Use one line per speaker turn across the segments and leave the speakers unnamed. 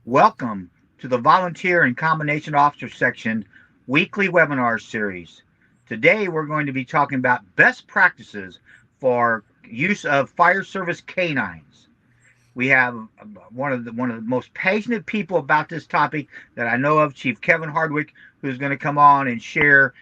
Welcome to the Volunteer and Combination Officer Section weekly webinar series. Today we're going to be talking about best practices for use of fire service canines. We have one of the most passionate people about this topic that I know of, Chief Kevin Hardwick, who's going to come on and share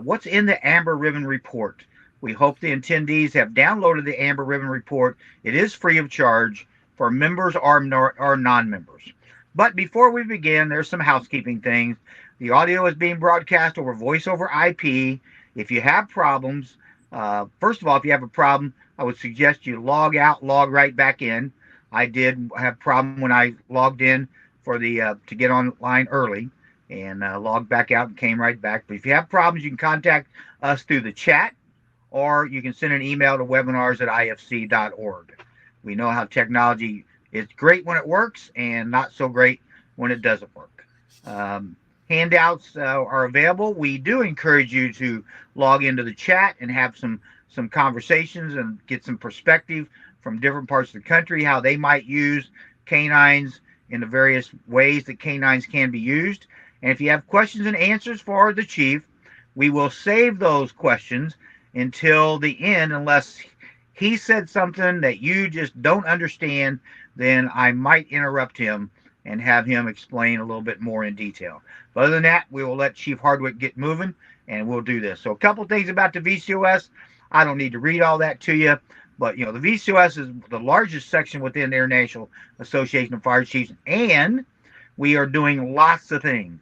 what's in the Amber Ribbon Report. We hope the attendees have downloaded the Amber Ribbon Report. It is free of charge for members or non-members. But before we begin, there's some housekeeping things. The audio is being broadcast over voice over IP. If you have problems, first of all, if you have a problem, I would suggest you log out, log right back in. I did have a problem when I logged in for the to get online early, and logged back out and came right back. But if you have problems, you can contact us through the chat, or you can send an email to webinars@ifc.org. We know how technology is great when it works and not so great when it doesn't work. Handouts are available. We do encourage you to log into the chat and have some conversations and get some perspective from different parts of the country, how they might use canines in the various ways that canines can be used. And if you have questions and answers for the chief, we will save those questions until the end, unless he said something that you just don't understand, then I might interrupt him and have him explain a little bit more in detail. But other than that, we will let Chief Hardwick get moving, and we'll do this. So a couple things about the VCOS. I don't need to read all that to you, but the VCOS is the largest section within the International Association of Fire Chiefs, and we are doing lots of things.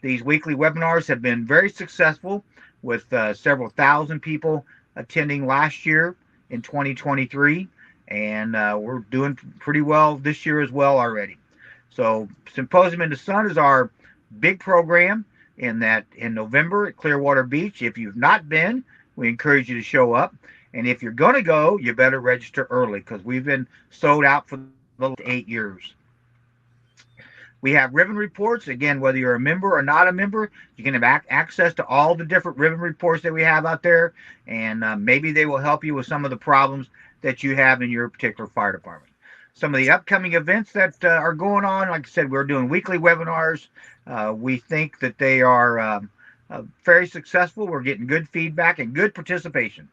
These weekly webinars have been very successful, with several thousand people attending last year in 2023, and we're doing pretty well this year as well already. So Symposium in the Sun is our big program in November at Clearwater Beach. If you've not been, we encourage you to show up, and if you're going to go, you better register early, because we've been sold out for the 8 years. We have ribbon reports. Again, whether you're a member or not a member, you can have access to all the different ribbon reports that we have out there, and maybe they will help you with some of the problems that you have in your particular fire department. Some of the upcoming events that are going on, like I said, we're doing weekly webinars. We think that they are very successful. We're getting good feedback and good participation.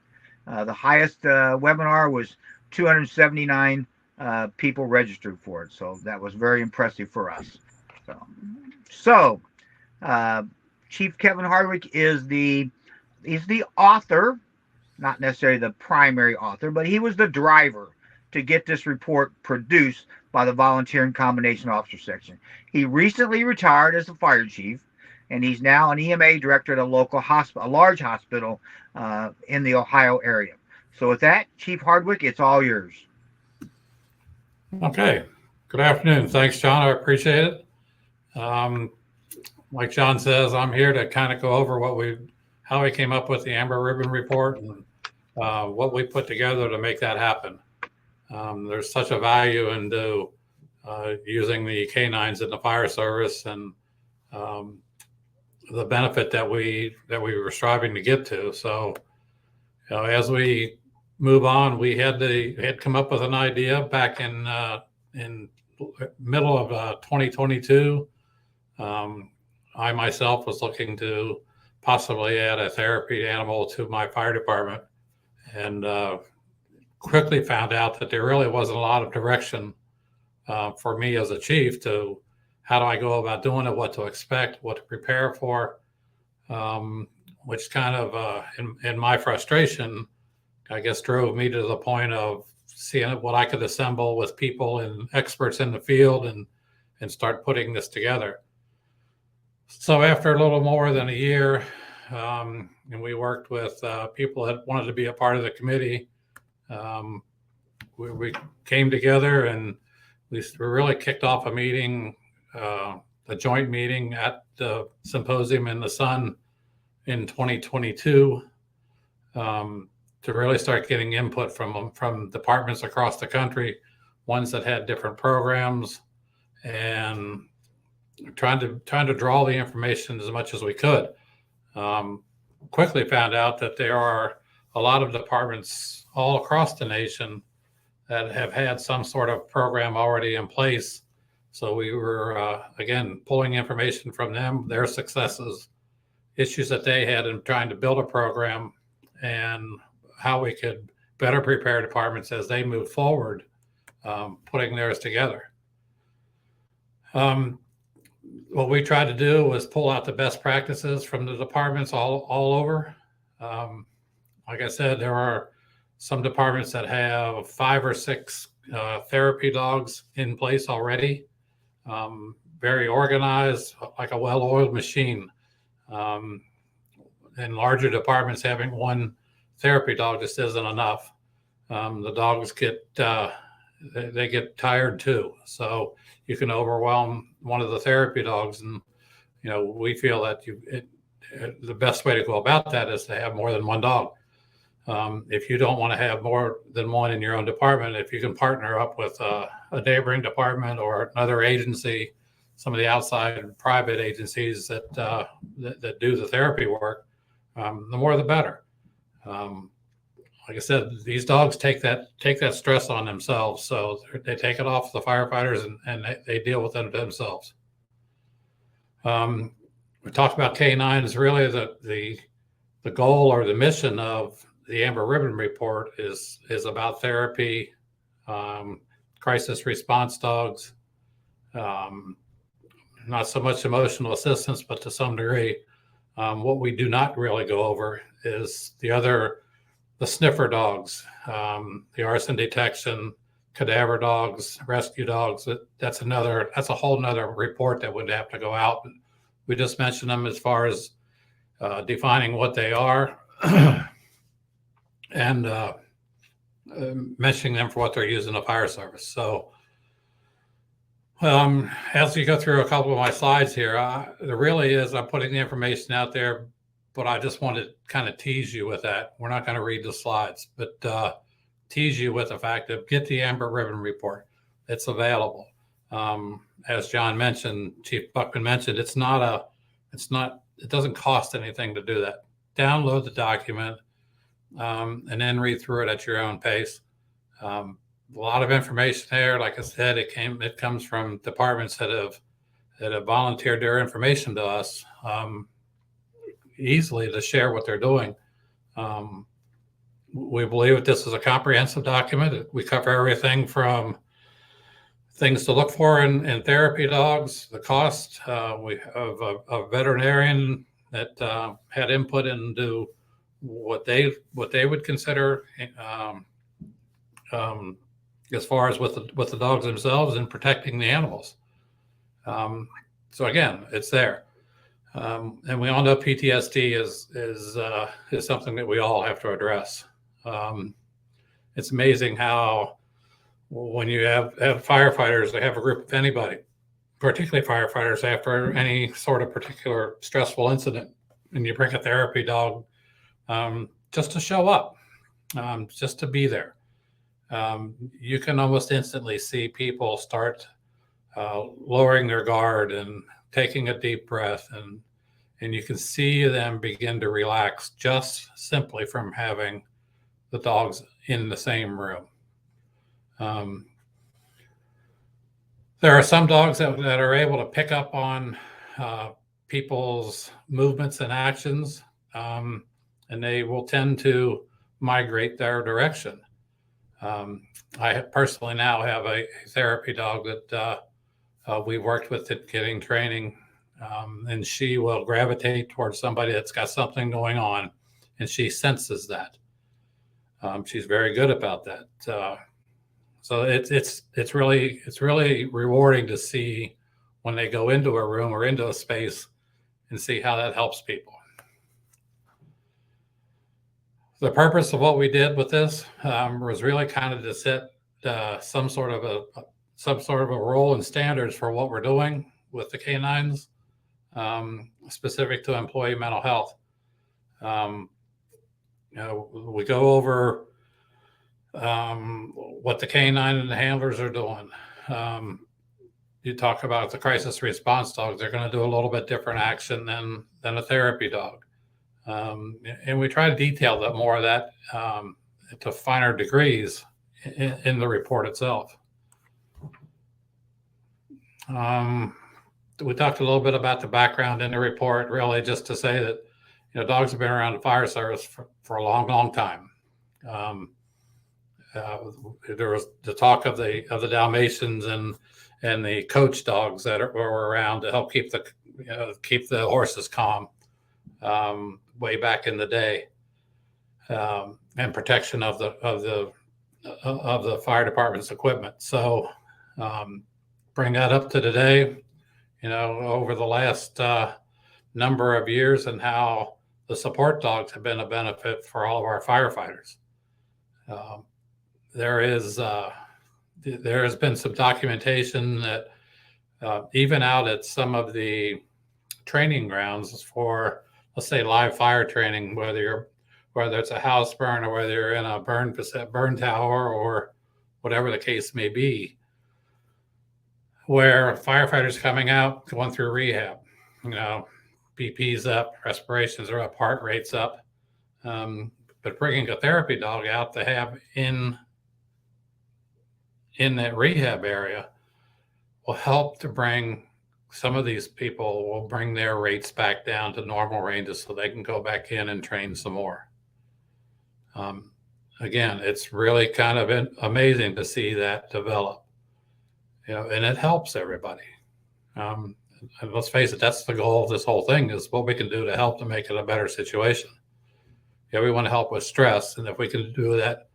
The highest webinar was 279 people registered for it, so that was very impressive for us. So Chief Kevin Hardwick is the author, not necessarily the primary author, but he was the driver to get this report produced by the Volunteer and Combination Officer Section. He recently retired as a fire chief, and he's now an EMA director at a local hospital, a large hospital in the Ohio area. So with that, Chief Hardwick, it's all yours.
Okay. Good afternoon. Thanks, John. I appreciate it. Like John says, I'm here to kind of go over how we came up with the Amber Ribbon Report and what we put together to make that happen. There's such a value into using the canines in the fire service, and the benefit that we were striving to get to. So, as we move on, we had come up with an idea back in middle of 2022. I myself was looking to possibly add a therapy animal to my fire department, and quickly found out that there really wasn't a lot of direction for me as a chief to how do I go about doing it, what to expect, what to prepare for, which kind of, in my frustration, I guess drove me to the point of seeing what I could assemble with people and experts in the field and start putting this together. So after a little more than a year, and we worked with people that wanted to be a part of the committee, we came together and we really kicked off a meeting, a joint meeting at the Symposium in the Sun in 2022, to really start getting input from departments across the country, ones that had different programs, and trying to draw the information as much as we could. Quickly found out that there are a lot of departments all across the nation that have had some sort of program already in place So we were, again, pulling information from them, their successes, issues that they had in trying to build a program, and how we could better prepare departments as they move forward, putting theirs together. What we tried to do was pull out the best practices from the departments all over. Like I said, there are some departments that have 5 or 6 therapy dogs in place already, very organized, like a well-oiled machine. In larger departments, having one therapy dog just isn't enough. The dogs get they get tired too, so you can overwhelm one of the therapy dogs, and we feel that the best way to go about that is to have more than one dog. If you don't want to have more than one in your own department, if you can partner up with a neighboring department or another agency, some of the outside private agencies that do the therapy work, the more the better. Like I said, these dogs take that stress on themselves, so they take it off the firefighters and they deal with it themselves. We talked about canines. Really, the goal or the mission of the Amber Ribbon Report is about therapy, crisis response dogs, not so much emotional assistance, but to some degree. What we do not really go over is the sniffer dogs, the arson detection, cadaver dogs, rescue dogs. That's a whole nother report that would have to go out. We just mentioned them as far as defining what they are and mentioning them for what they're used in the fire service. So as you go through a couple of my slides here, there really is, I'm putting the information out there, but I just want to kind of tease you with that. We're not going to read the slides, but tease you with the fact of get the Amber Ribbon Report. It's available. As John mentioned, Chief Buckman mentioned, it doesn't cost anything to do that. Download the document and then read through it at your own pace. A lot of information there. Like I said, it comes from departments that have volunteered their information to us easily to share what they're doing. We believe that this is a comprehensive document. We cover everything from things to look for in therapy dogs, the cost. We have a veterinarian that had input into what they would consider as far as with the dogs themselves and protecting the animals. So again, it's there. And we all know PTSD is something that we all have to address. It's amazing how when you have firefighters, they have a group of anybody, particularly firefighters, after any sort of particular stressful incident, and you bring a therapy dog just to show up, just to be there. You can almost instantly see people start lowering their guard and taking a deep breath, and you can see them begin to relax just simply from having the dogs in the same room. There are some dogs that are able to pick up on people's movements and actions, and they will tend to migrate their direction. I personally now have a therapy dog that we worked with at getting training, and she will gravitate towards somebody that's got something going on, and she senses that. She's very good about that. So it's really rewarding to see when they go into a room or into a space and see how that helps people. The purpose of what we did with this was really kind of to set some sort of a role and standards for what we're doing with the canines, specific to employee mental health. We go over what the canine and the handlers are doing. You talk about the crisis response dogs; they're going to do a little bit different action than a therapy dog. And we try to detail that more of that to finer degrees in the report itself. Um, we talked a little bit about the background in the report, really just to say that, dogs have been around the fire service for a long, long time. Um, uh, there was the talk of the Dalmatians and the coach dogs that were around to help keep the horses calm, way back in the day, and protection of the fire department's equipment. So, bring that up to today. Over the last number of years, and how the support dogs have been a benefit for all of our firefighters. Um, there is there has been some documentation that even out at some of the training grounds for, let's say, live fire training, whether it's a house burn or whether you're in a burn tower or whatever the case may be, where firefighters coming out going through rehab, BP's up, respirations are up, heart rate's up, but bringing a therapy dog out to have in that rehab area will help to bring some of these people, will bring their rates back down to normal ranges so they can go back in and train some more. Again, it's really kind of amazing to see that develop, and it helps everybody. And let's face it, that's the goal of this whole thing, is what we can do to help to make it a better situation. We want to help with stress, and if we can do that,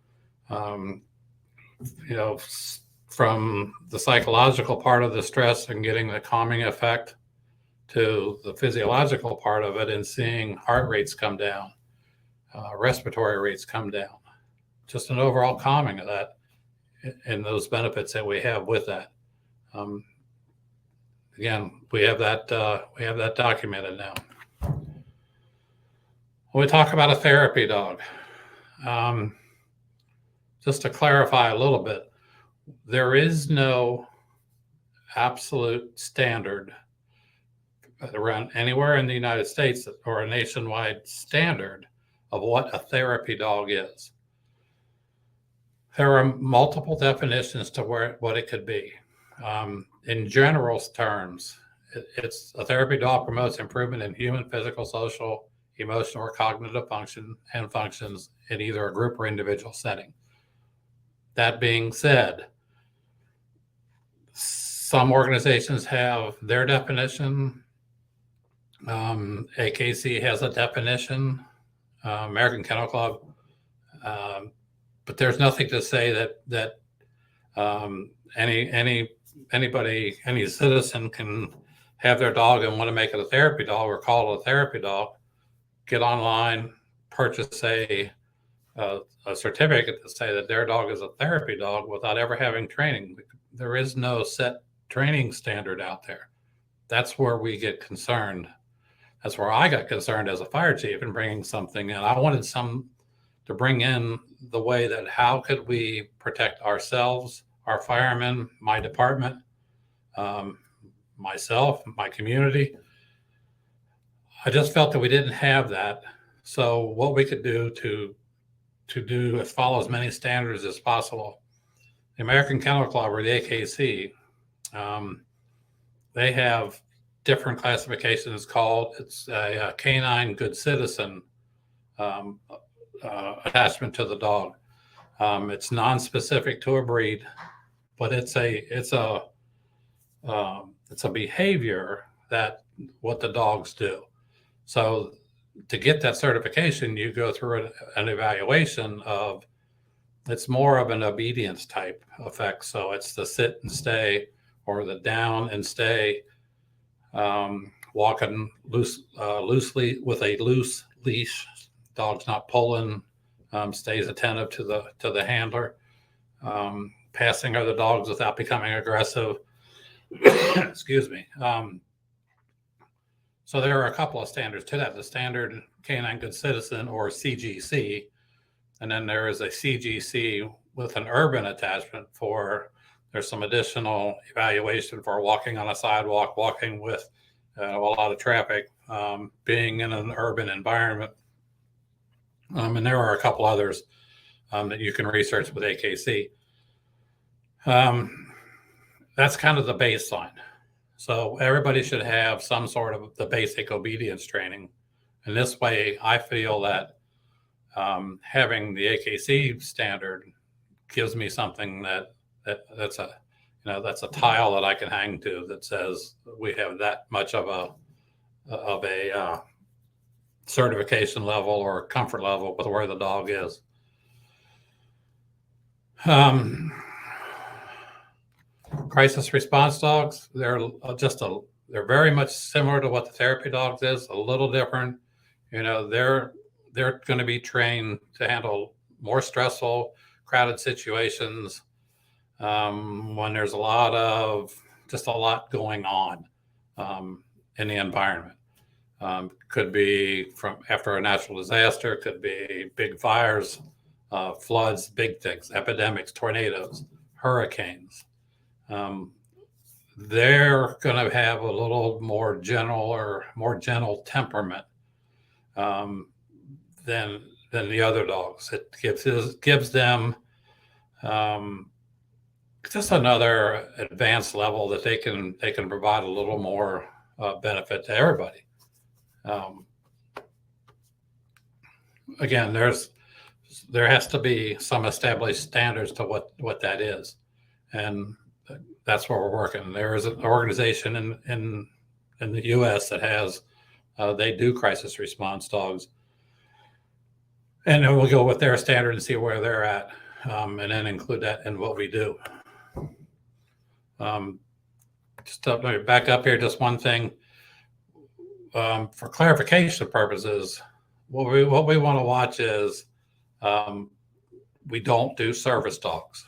from the psychological part of the stress and getting the calming effect to the physiological part of it and seeing heart rates come down, respiratory rates come down, just an overall calming of that and those benefits that we have with that. Again, we have that documented now. When we talk about a therapy dog, just to clarify a little bit, there is no absolute standard around anywhere in the United States or a nationwide standard of what a therapy dog is. There are multiple definitions to what it could be. In general terms, it's a therapy dog promotes improvement in human, physical, social, emotional, or cognitive functions in either a group or individual setting. That being said, some organizations have their definition. AKC has a definition, American Kennel Club, but there's nothing to say that anybody, any citizen can have their dog and want to make it a therapy dog or call it a therapy dog, get online, purchase a certificate to say that their dog is a therapy dog without ever having training. There is no set training standard out there. That's where we get concerned. That's where I got concerned as a fire chief in bringing something in. I wanted to bring in the way that how could we protect ourselves, our firemen, my department, myself, my community. I just felt that we didn't have that. So what we could do to follow as many standards as possible. The American Kennel Club, or the AKC, they have different classifications called, it's a canine good citizen attachment to the dog. It's non-specific to a breed, but it's a behavior that what the dogs do. So to get that certification, you go through an evaluation of, it's more of an obedience type effect. So it's the sit and stay, or the down and stay, walking loosely with a loose leash, dog's not pulling, stays attentive to the handler, passing other dogs without becoming aggressive. Excuse me. So there are a couple of standards to that. The standard canine good citizen, or CGC, and then there is a CGC with an urban attachment for, there's some additional evaluation for walking on a sidewalk, walking with a lot of traffic, being in an urban environment. And there are a couple others that you can research with AKC. That's kind of the baseline. So everybody should have some sort of the basic obedience training. And this way, I feel that having the AKC standard gives me something that's a that's a tile that I can hang to that says we have that much of a certification level or comfort level with where the dog is. Crisis response dogs, they're very much similar to what the therapy dogs is, a little different. They're going to be trained to handle more stressful, crowded situations when there's a lot going on in the environment. Could be from after a natural disaster, could be big fires, floods, big things, epidemics, tornadoes, hurricanes. They're going to have a little more gentle temperament than the other dogs. It gives them just another advanced level that they can provide a little more benefit to everybody. Again, there has to be some established standards to what that is, and that's where we're working. There is an organization in the U.S. that has they do crisis response dogs, and then we'll go with their standard and see where they're at, and then include that in what we do. Just to back up here, just one thing for clarification purposes. What we want to watch is we don't do service dogs.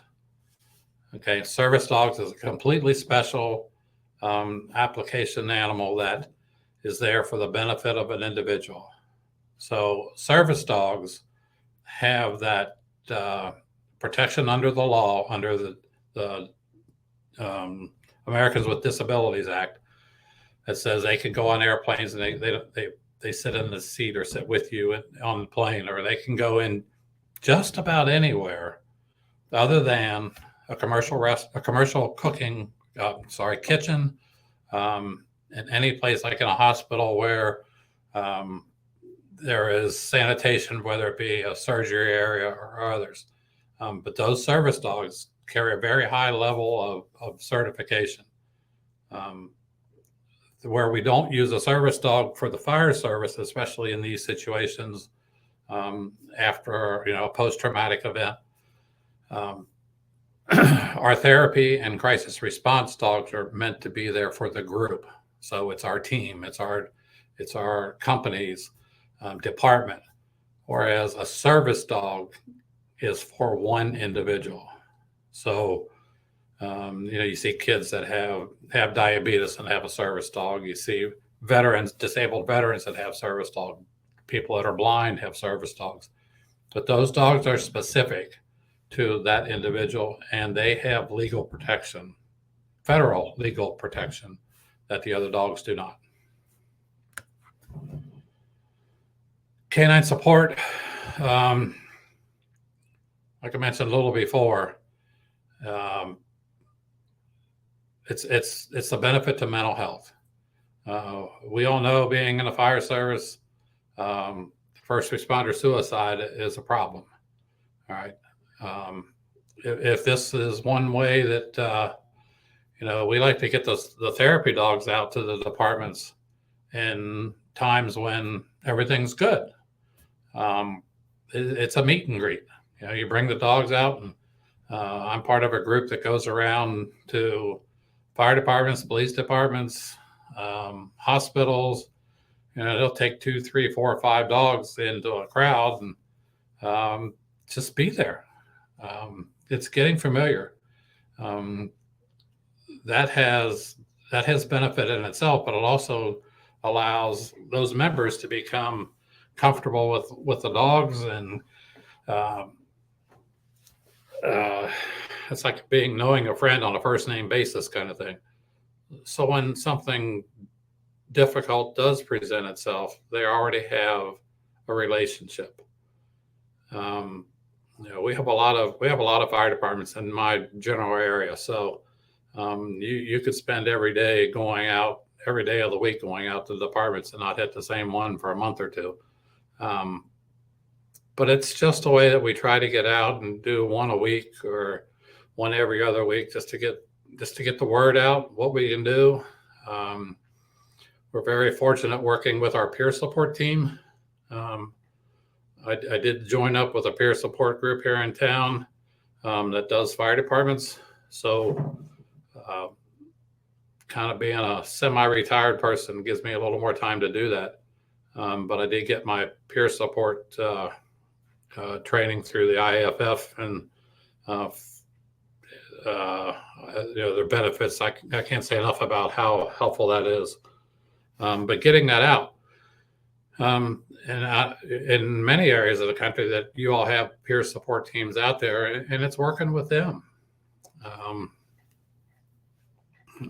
Okay, service dogs is a completely special application animal that is there for the benefit of an individual. So service dogs have that protection under the law, under the Americans with Disabilities Act, that says they can go on airplanes and they sit in the seat or sit with you on the plane, or they can go in just about anywhere other than a commercial cooking, kitchen, in any place like in a hospital where there is sanitation, whether it be a surgery area or others. But those service dogs carry a very high level of certification. Where we don't use a service dog for the fire service, especially in these situations after a post-traumatic event. Our therapy and crisis response dogs are meant to be there for the group. So it's our team, it's our company's department, whereas a service dog is for one individual. So you see kids that have diabetes and have a service dog. You see disabled veterans that have service dogs. People that are blind have service dogs. But those dogs are specific to that individual, and they have legal protection, federal legal protection, that the other dogs do not. Canine support, like I mentioned a little before, it's a benefit to mental health. We all know, being in the fire service, first responder suicide is a problem. All right. If this is one way that we like to get the therapy dogs out to the departments in times when everything's good, it's a meet and greet. You bring the dogs out, and I'm part of a group that goes around to fire departments, police departments, hospitals. They'll take 2, 3, 4, or 5 dogs into a crowd and just be there. It's getting familiar. That has benefit in itself, but it also allows those members to become comfortable with the dogs, and it's like knowing a friend on a first name basis kind of thing. So when something difficult does present itself, they already have a relationship. We have a lot of fire departments in my general area, so You could spend every day of the week going out to the departments and not hit the same one for a month or two. But it's just a way that we try to get out and do one a week or one every other week just to get the word out, what we can do. We're very fortunate working with our peer support team. I did join up with a peer support group here in town that does fire departments. So kind of being a semi-retired person gives me a little more time to do that. But I did get my peer support training through the IAFF, and their benefits. I can't say enough about how helpful that is. But getting that out, and in many areas of the country that you all have peer support teams out there, and it's working with them.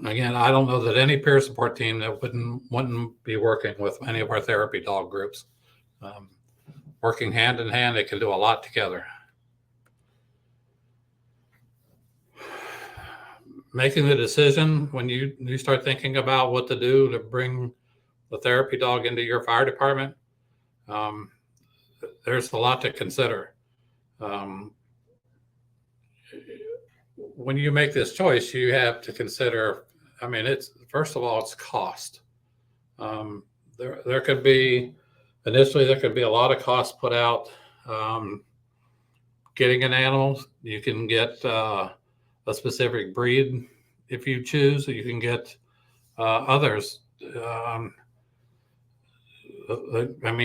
Again, I don't know that any peer support team that wouldn't be working with any of our therapy dog groups. Working hand in hand, they can do a lot together. Making the decision when you start thinking about what to do to bring the therapy dog into your fire department, there's a lot to consider. When you make this choice, you have to consider, it's first of all, it's cost. There could be, initially, there could be a lot of costs put out. Getting an animal, you can get a specific breed if you choose. You can get others.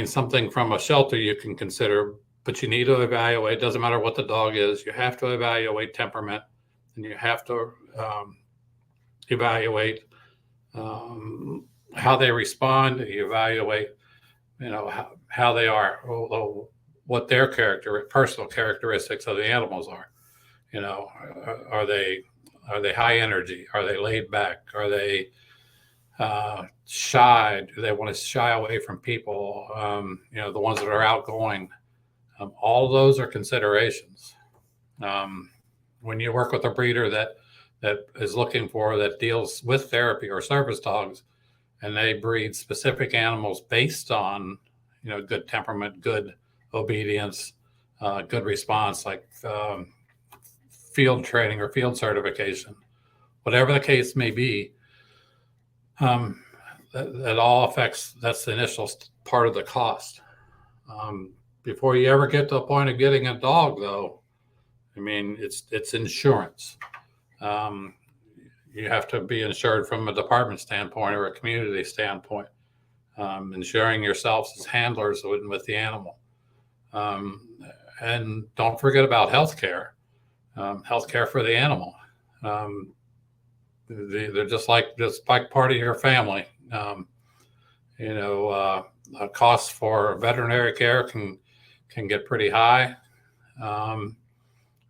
Something from a shelter you can consider, but you need to evaluate. It doesn't matter what the dog is. You have to evaluate temperament, and you have to evaluate how they respond. You evaluate, how they are, what their personal characteristics of the animals are. Are they high energy? Are they laid back? Are they shy? Do they want to shy away from people? The ones that are outgoing. All of those are considerations. When you work with a breeder that deals with therapy or service dogs, and they breed specific animals based on, good temperament, good obedience, good response, like field training or field certification, whatever the case may be, that all affects, that's the initial part of the cost. Before you ever get to a point of getting a dog, though, it's insurance. You have to be insured from a department standpoint or a community standpoint, insuring yourselves as handlers with the animal. And don't forget about healthcare for the animal. They're just like part of your family. Costs for veterinary care can get pretty high.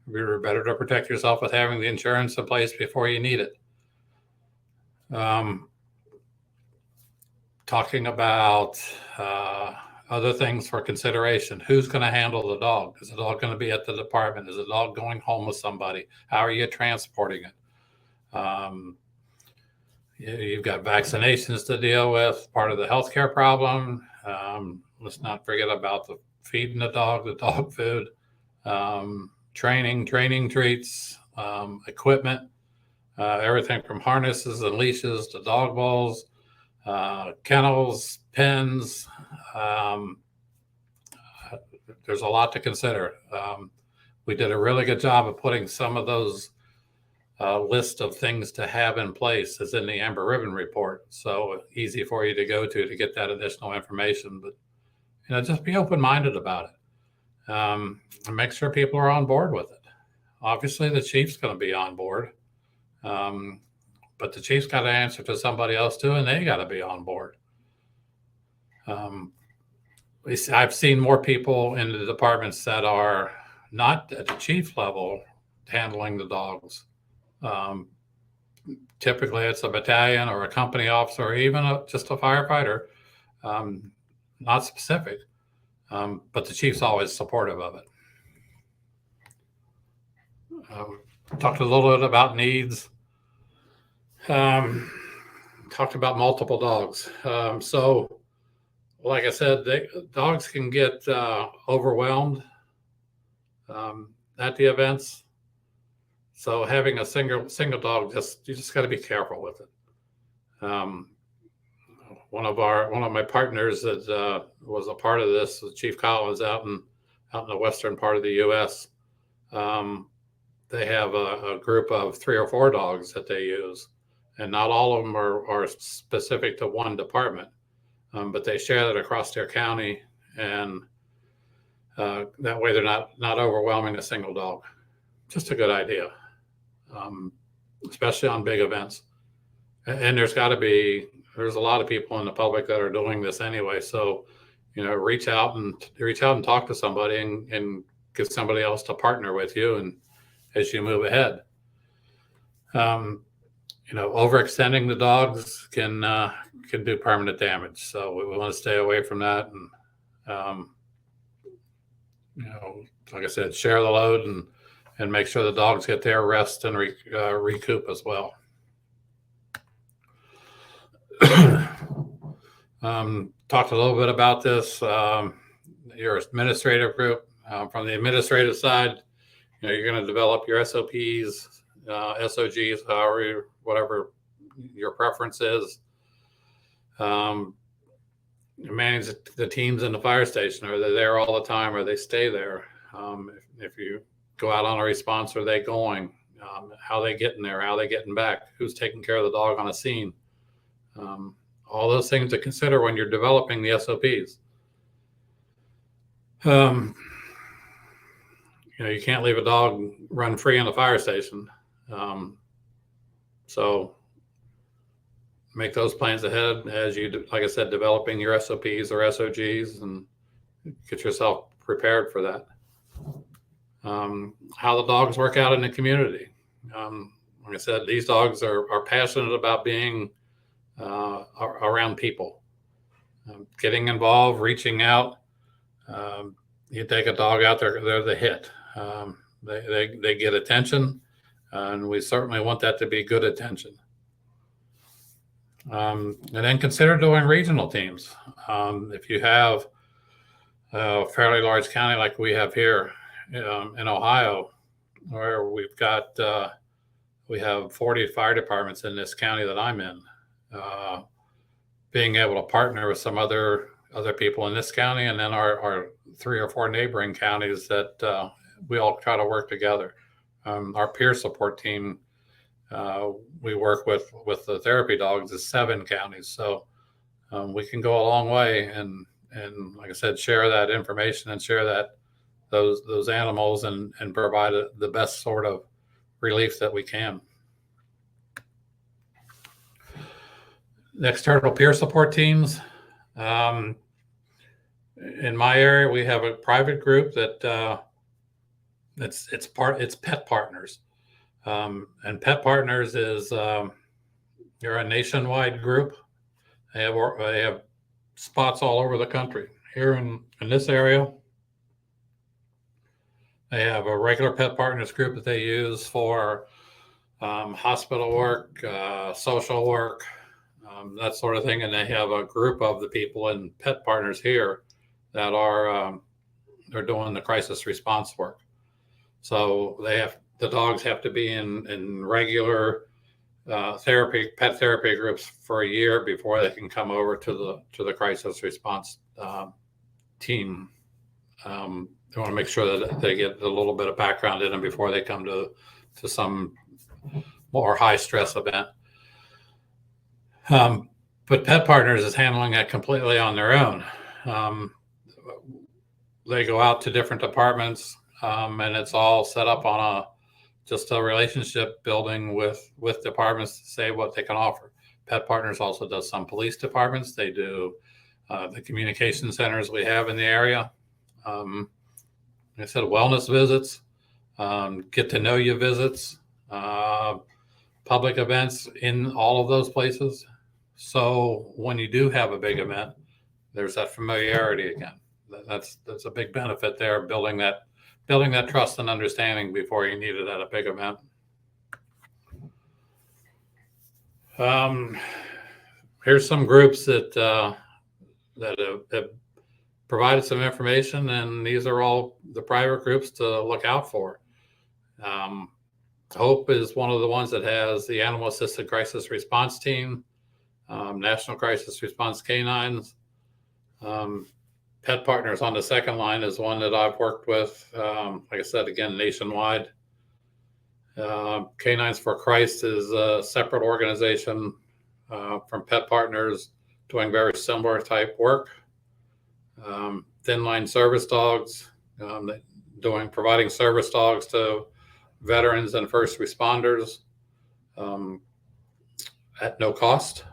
You're better to protect yourself with having the insurance in place before you need it. Talking about other things for consideration. Who's going to handle the dog? Is the dog going to be at the department? Is the dog going home with somebody? How are you transporting it? You've got vaccinations to deal with, part of the healthcare problem. Let's not forget about the feeding the dog food, training treats, equipment, everything from harnesses and leashes to dog balls, kennels, pens. There's a lot to consider. We did a really good job of putting some of those list of things to have in place is in the Amber Ribbon report. So easy for you to go to get that additional information. But, just be open-minded about it. And make sure people are on board with it. Obviously, the chief's going to be on board. But the chief's got to answer to somebody else too, and they got to be on board. I've seen more people in the departments that are not at the chief level handling the dogs. Typically, it's a battalion or a company officer, or even just a firefighter. Not specific, but the chief's always supportive of it. Talked a little bit about needs. Um, Talked about multiple dogs. So, like I said, dogs can get overwhelmed at the events. So having a single dog, you just got to be careful with it. One of my partners that was a part of this, Chief Collins, out in the western part of the U.S. Um, they have a group of 3 or 4 dogs that they use, and not all of them are specific to one department, but they share that across their county, and that way they're not overwhelming a single dog. Just a good idea, um, especially on big events. And there's a lot of people in the public that are doing this anyway. So, reach out and talk to somebody and get somebody else to partner with you and as you move ahead. Overextending the dogs can do permanent damage. So we want to stay away from that. And, like I said, share the load and make sure the dogs get their rest and recoup as well. Talked a little bit about this. Your administrative group, from the administrative side, you're going to develop your SOPs, SOGs, whatever your preference is. Manage the teams in the fire station. Are they there all the time, or they stay there? If you go out on a response, are they going? How they getting there? How they getting back? Who's taking care of the dog on a scene? All those things to consider when you're developing the SOPs. You can't leave a dog run free in the fire station. So make those plans ahead as you, like I said, developing your SOPs or SOGs, and get yourself prepared for that. How the dogs work out in the community. Like I said, these dogs are passionate about being around people, getting involved, reaching out. You take a dog out there, they're the hit. They get attention, and we certainly want that to be good attention. And then consider doing regional teams. If you have a fairly large county like we have here in Ohio, where we have 40 fire departments in this county that I'm in, being able to partner with some other people in this county, and then our 3 or 4 neighboring counties that we all try to work together. Our peer support team, we work with the therapy dogs, is 7 counties. So we can go a long way, and like I said, share that information and share those animals and provide the best sort of relief that we can. The external peer support teams. In my area, we have a private group that it's Pet Partners, and Pet Partners is you're a nationwide group. They have spots all over the country. Here in this area, they have a regular Pet Partners group that they use for hospital work, social work, that sort of thing. And they have a group of the people in Pet Partners here that are they're doing the crisis response work. So the dogs have to be in regular pet therapy groups for a year before they can come over to the crisis response team. They want to make sure that they get a little bit of background in them before they come to some more high stress event. But Pet Partners is handling that completely on their own. They go out to different departments, and it's all set up on just a relationship building with departments to say what they can offer. Pet Partners also does some police departments. They do the communication centers we have in the area. Like I said, wellness visits, get to know you visits, public events in all of those places. So when you do have a big event, there's that familiarity again. That's a big benefit there, building that trust and understanding before you need it at a big event. Um, Here's some groups that have provided some information, and these are all the private groups to look out for. Um, Hope is one of the ones that has the Animal Assisted Crisis Response Team, National Crisis Response Canines. Pet Partners on the second line is one that I've worked with, like I said, again, nationwide. Canines for Christ is a separate organization from Pet Partners doing very similar type work. Thin Line Service Dogs, providing service dogs to veterans and first responders um, at no cost.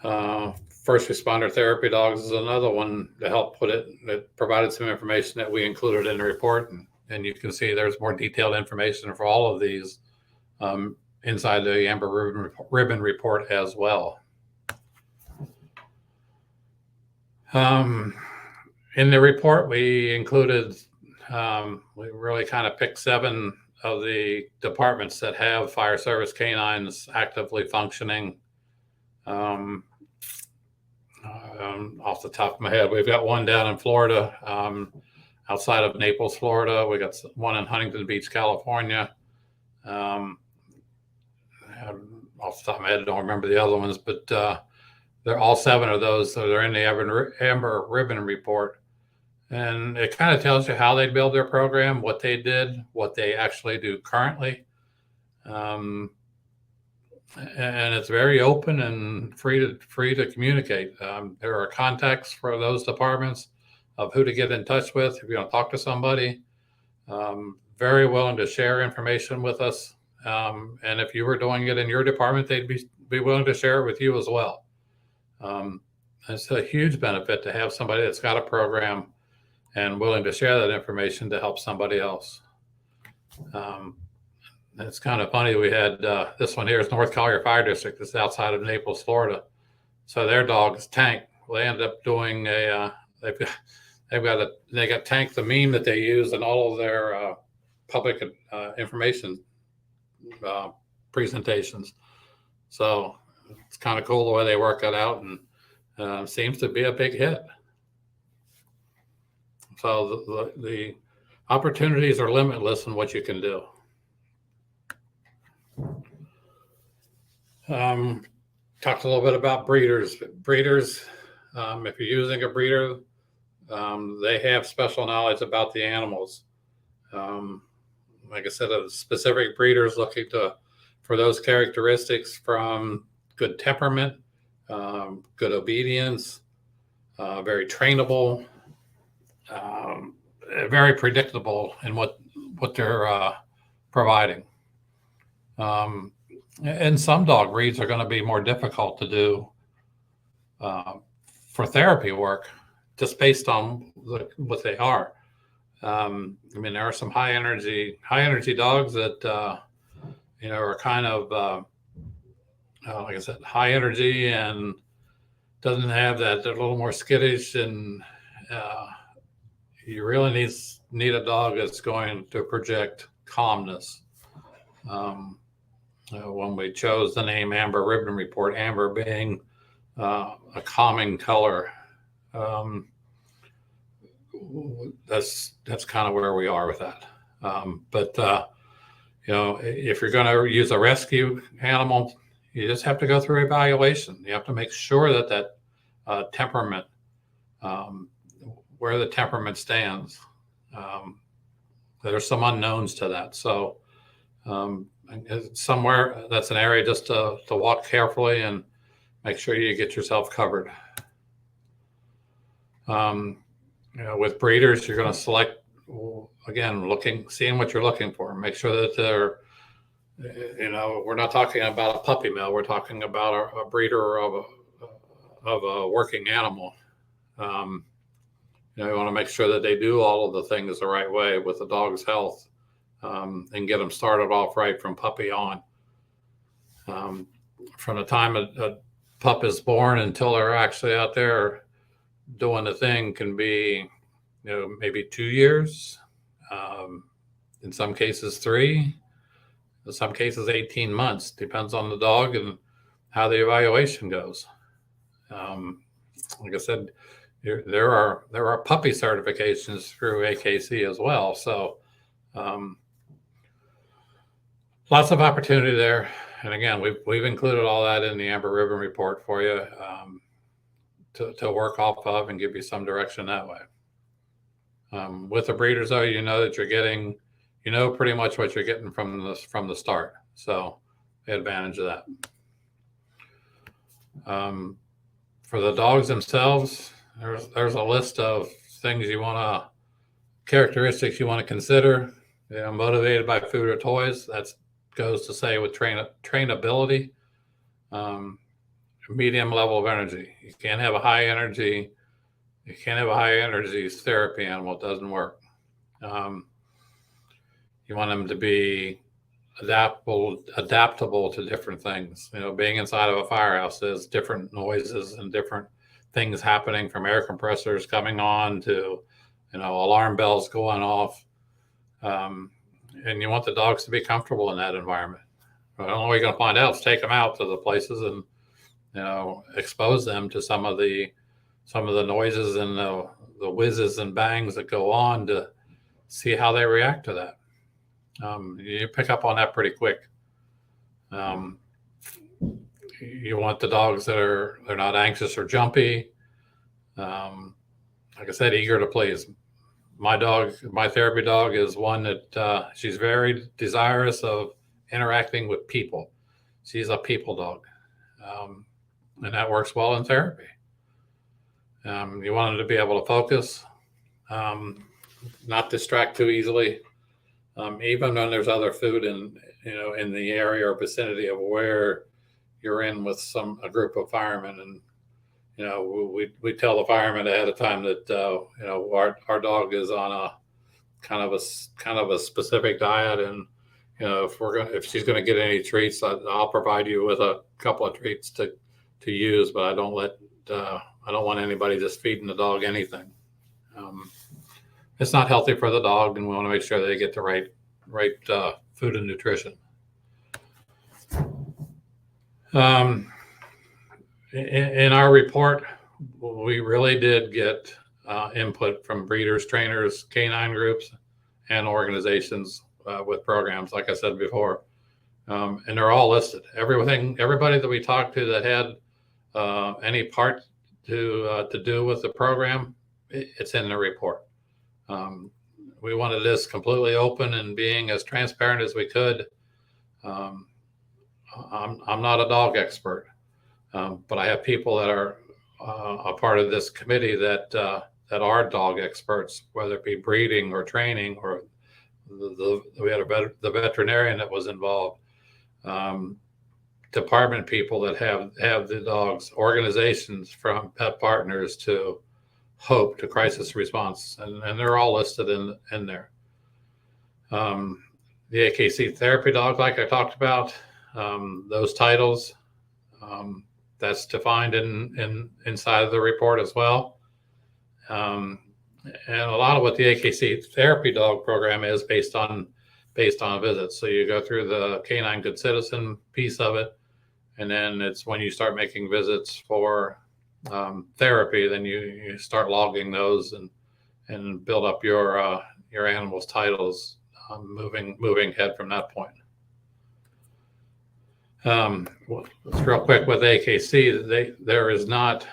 First Responder Therapy Dogs is another one to help put it. It provided some information that we included in the report, and you can see there's more detailed information for all of these inside the Amber Ribbon report as well. In the report, we included, we really kind of picked 7 of the departments that have fire service canines actively functioning. Off the top of my head, we've got one down in Florida, outside of Naples, Florida. We got one in Huntington Beach, California. Off the top of my head, I don't remember the other ones, but they're all 7 of those. So they're in the Amber Ribbon report. And it kind of tells you how they build their program, what they did, what they actually do currently. And it's very open and free to communicate. There are contacts for those departments of who to get in touch with if you want to talk to somebody. Very willing to share information with us. And if you were doing it in your department, they'd be willing to share it with you as well. It's a huge benefit to have somebody that's got a program and willing to share that information to help somebody else. It's kind of funny. We had this one here is North Collier Fire District. It's outside of Naples, Florida. So their dog is Tank. Well, they ended up doing they got Tank, the meme that they use in all of their public information presentations. So it's kind of cool the way they work that out, and seems to be a big hit. So the opportunities are limitless in what you can do. Talked a little bit about breeders. Breeders, if you're using a breeder, they have special knowledge about the animals. Like I said, specific breeders looking for those characteristics from good temperament, good obedience, very trainable, very predictable in what they're providing. And some dog breeds are going to be more difficult to do for therapy work, just based on what they are. I mean, there are some high energy dogs that are kind of like I said, high energy and doesn't have that. They're a little more skittish, and you really need a dog that's going to project calmness. When we chose the name Amber Ribbon Report, amber being a calming color, that's kind of where we are with that. But if you're going to use a rescue animal, you just have to go through evaluation. You have to make sure that temperament, where the temperament stands. There's some unknowns to that. So somewhere that's an area just to walk carefully and make sure you get yourself covered. With breeders, you're going to select, again, seeing what you're looking for. Make sure that they're, we're not talking about a puppy mill. We're talking about a breeder of a working animal. You want to make sure that they do all of the things the right way with the dog's health, and get them started off right from puppy on. From the time a pup is born until they're actually out there doing the thing can be, maybe 2 years, in some cases 3, in some cases 18 months, depends on the dog and how the evaluation goes. Like I said, there are puppy certifications through AKC as well. So lots of opportunity there. And again, we've included all that in the Amber Ribbon report for you to work off of and give you some direction that way. With the breeders, though, you know that you're getting, you know, pretty much what you're getting from the start. So the advantage of that. For the dogs themselves, there's a list of things characteristics you want to consider. You know, motivated by food or toys. That goes to say with trainability, medium level of energy. You can't have a high energy therapy animal. It doesn't work. You want them to be adaptable to different things. You know, being inside of a firehouse, there's different noises and different things happening, from air compressors coming on to, you know, alarm bells going off. And you want the dogs to be comfortable in that environment. The only way you're going to find out is take them out to the places and, you know, expose them to some of the noises and the whizzes and bangs that go on to see how they react to that. You pick up on that pretty quick. You want the dogs they're not anxious or jumpy. Like I said, eager to please. My therapy dog is one that she's very desirous of interacting with people. She's a people dog, and that works well in therapy. You want them to be able to focus, not distract too easily. Even when there's other food in the area or vicinity of where you're in with a group of firemen, and you know, we tell the firemen ahead of time that you know, our dog is on a kind of a specific diet, and you know, if she's gonna get any treats, I'll provide you with a couple of treats to use, but I don't want anybody just feeding the dog anything. It's not healthy for the dog, and we want to make sure they get the right food and nutrition. In our report, we really did get input from breeders, trainers, canine groups, and organizations with programs, like I said before, and they're all listed. Everybody that we talked to that had any part to do with the program, it's in the report. We wanted this completely open and being as transparent as we could. I'm not a dog expert, but I have people that are a part of this committee that are dog experts, whether it be breeding or training, or we had the veterinarian that was involved, department people that have the dogs, organizations from pet partners to HOPE to crisis response, and they're all listed in there. The AKC therapy dog, like I talked about, those titles, that's defined inside of the report as well. And a lot of what the AKC therapy dog program is based on visits. So you go through the Canine Good Citizen piece of it, and then it's when you start making visits for therapy, then you start logging those and build up your animal's titles, moving ahead from that point. Just real quick with AKC, there is not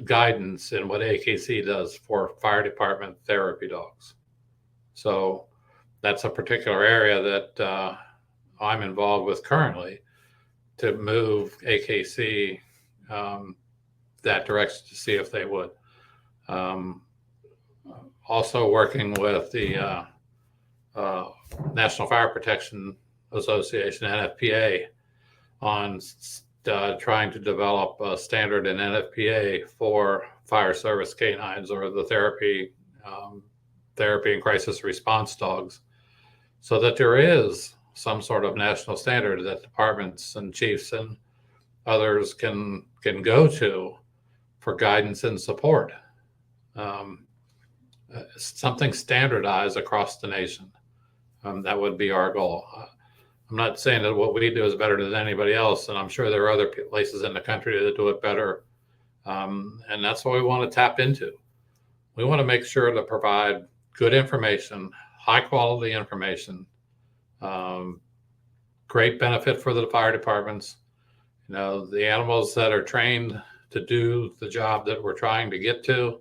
guidance in what AKC does for fire department therapy dogs. So that's a particular area that I'm involved with currently to move AKC that direction to see if they would. Also working with the National Fire Protection Association, NFPA, on trying to develop a standard in NFPA for fire service canines, or the therapy and crisis response dogs, so that there is some sort of national standard that departments and chiefs and others can go to for guidance and support. Something standardized across the nation. That would be our goal. I'm not saying that what we do is better than anybody else, and I'm sure there are other places in the country that do it better. And that's what we want to tap into. We want to make sure to provide good information, high quality information, great benefit for the fire departments. The animals that are trained to do the job that we're trying to get to.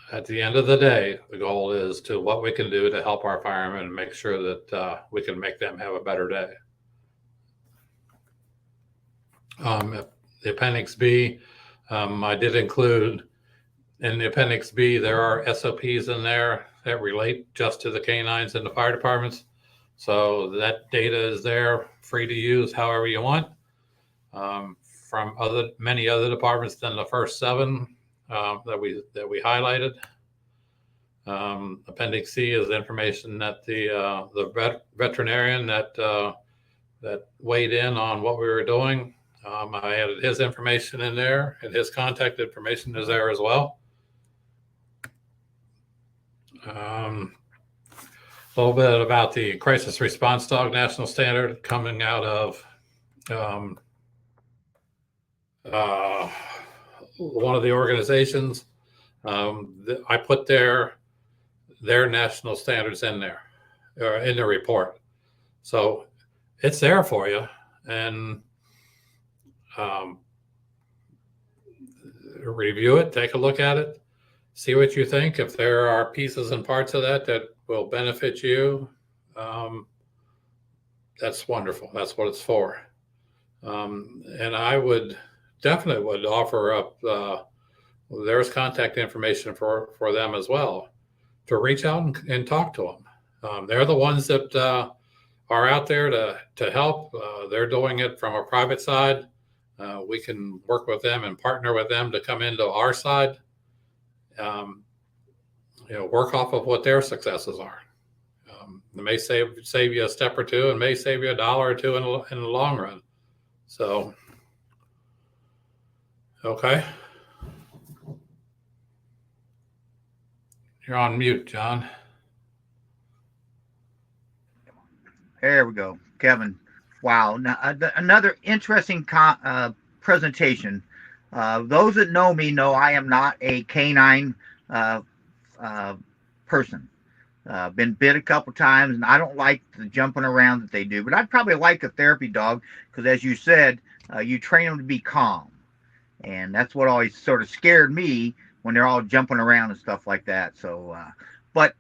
At the end of the day, the goal is to what we can do to help our firemen and make sure that we can make them have a better day. The Appendix B, I did include in the Appendix B, there are SOPs in there that relate just to the canines and the fire departments. So that data is there, free to use however you want, from many other departments than the first 7 that we highlighted. Appendix C is information that the veterinarian that weighed in on what we were doing. I added his information in there, and his contact information is there as well. A little bit about the crisis response dog national standard coming out of one of the organizations. I put their national standards in there, or in the report. So it's there for you. And review it, take a look at it, see what you think. If there are pieces and parts of that will benefit you, that's wonderful. That's what it's for. And I would definitely offer up, there's contact information for them as well, to reach out and talk to them. They're the ones that are out there to help. They're doing it from a private side. We can work with them and partner with them to come into our side. Work off of what their successes are. It may save you a step or two, and may save you $1 or $2 in the long run. So, okay. You're on mute, John.
There we go, Kevin. Wow, now, another interesting presentation. Those that know me know I am not a canine person. Been bit a couple times, and I don't like the jumping around that they do. But I'd probably like a therapy dog because, as you said, you train them to be calm, and that's what always sort of scared me when they're all jumping around and stuff like that. So, but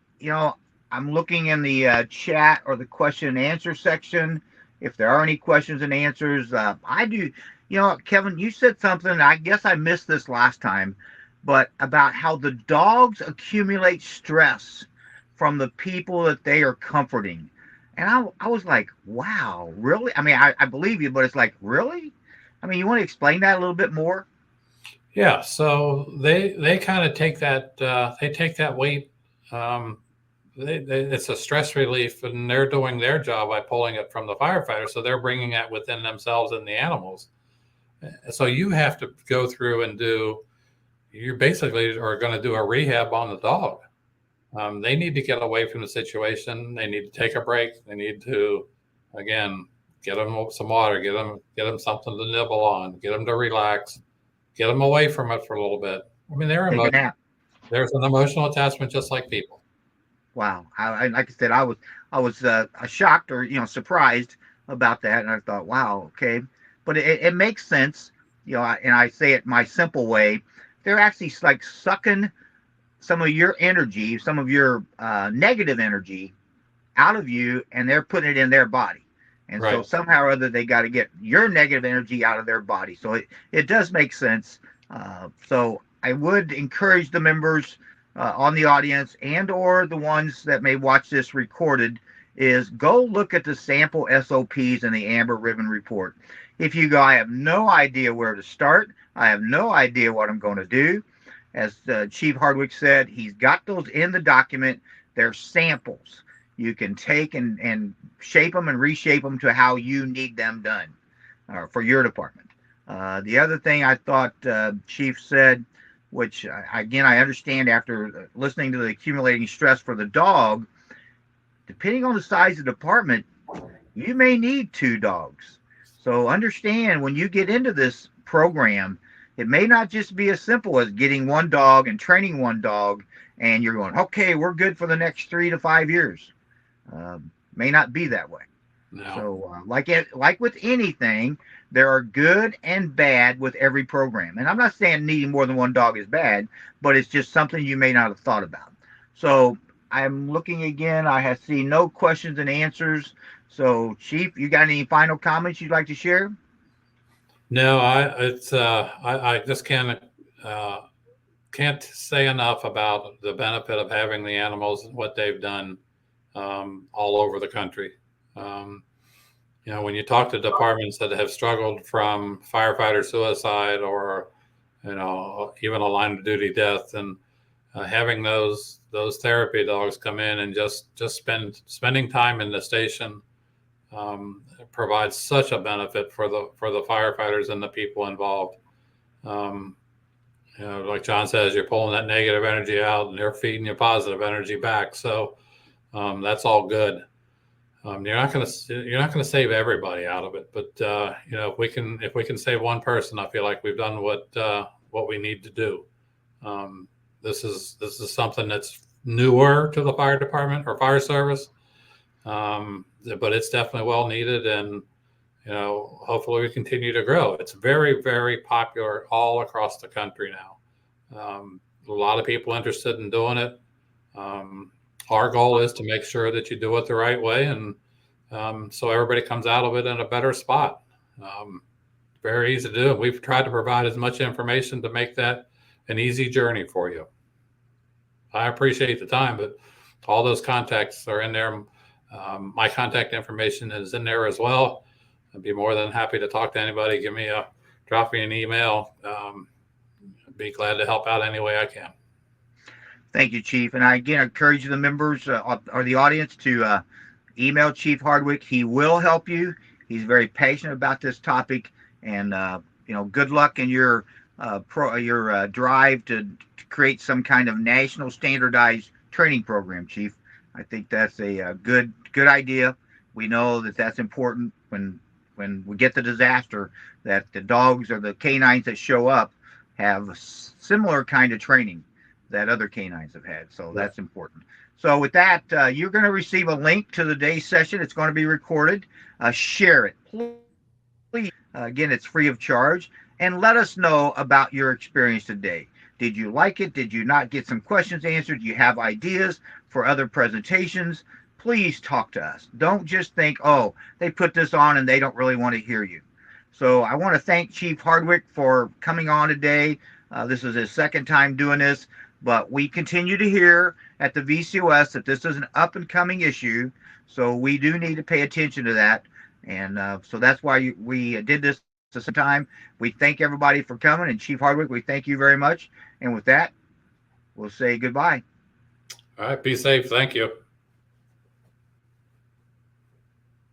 I'm looking in the chat or the question and answer section. If there are any questions and answers, I do. Kevin, you said something, I guess I missed this last time, but about how the dogs accumulate stress from the people that they are comforting. And I was like, wow, really? I mean, I believe you, but it's like, really? I mean, you want to explain that a little bit more?
Yeah, so they kind of take that, they take that weight. It's a stress relief, and they're doing their job by pulling it from the firefighter. So they're bringing that within themselves and the animals. So you have to go through and you basically are going to do a rehab on the dog. They need to get away from the situation. They need to take a break. They need to, again, get them some water, get them something to nibble on, get them to relax, get them away from it for a little bit. I mean, there's an emotional attachment just like people.
Wow. I like I said, I was shocked or surprised about that, and I thought, wow, okay, but it makes sense, and I say it my simple way. They're actually like sucking some of your energy, some of your negative energy out of you, and they're putting it in their body. And right. So somehow or other, they got to get your negative energy out of their body. So it does make sense. So I would encourage the members on the audience and or the ones that may watch this recorded is go look at the sample SOPs in the Amber Ribbon Report. If you go, I have no idea where to start. I have no idea what I'm going to do. As Chief Hardwick said, he's got those in the document. They're samples. You can take and shape them and reshape them to how you need them done for your department. The other thing I thought Chief said, which again I understand after listening to the accumulating stress for the dog, depending on the size of the department, you may need 2 dogs. So understand when you get into this program, it may not just be as simple as getting 1 dog and training 1 dog, and you're going, okay, we're good for the next 3 to 5 years. May not be that way.
No.
So, like with anything, there are good and bad with every program. And I'm not saying needing more than 1 dog is bad, but it's just something you may not have thought about. So, I'm looking again. I have seen no questions and answers. So, Chief, you got any final comments you'd like to share?
No, I just can't say enough about the benefit of having the animals and what they've done all over the country. Um, when you talk to departments that have struggled from firefighter suicide or, even a line of duty death, and having those therapy dogs come in and just spending time in the station provides such a benefit for the firefighters and the people involved. Like John says, you're pulling that negative energy out, and they're feeding you positive energy back. So that's all good. You're not going to save everybody out of it, but if we can save one person, I feel like we've done what we need to do. This is something that's newer to the fire department or fire service, but it's definitely well needed, and hopefully we continue to grow. It's very, very popular all across the country now. A lot of people interested in doing it. Our goal is to make sure that you do it the right way, and so everybody comes out of it in a better spot. Very easy to do. We've tried to provide as much information to make that an easy journey for you. I appreciate the time, but all those contacts are in there. My contact information is in there as well. I'd be more than happy to talk to anybody. Drop me an email. Be glad to help out any way I can.
Thank you, Chief. And I again encourage the members or the audience to email Chief Hardwick. He will help you. He's very passionate about this topic, and good luck in your drive to create some kind of national standardized training program, Chief. I think that's a good idea. We know that that's important when we get the disaster, that the dogs or the canines that show up have similar kind of training that other canines have had. So that's important. So with that, you're going to receive a link to the day's session. It's going to be recorded. Share it, please. Again, it's free of charge. And let us know about your experience today. Did you like it? Did you not get some questions answered? Do you have ideas for other presentations? Please talk to us. Don't just think, oh, they put this on and they don't really want to hear you. So I want to thank Chief Hardwick for coming on today. This is his second time doing this, but we continue to hear at the VCOS that this is an up-and-coming issue, so we do need to pay attention to that. And so that's why we did this at the time. We thank everybody for coming, and Chief Hardwick, we thank you very much. And with that, we'll say goodbye.
All right, be safe. Thank you.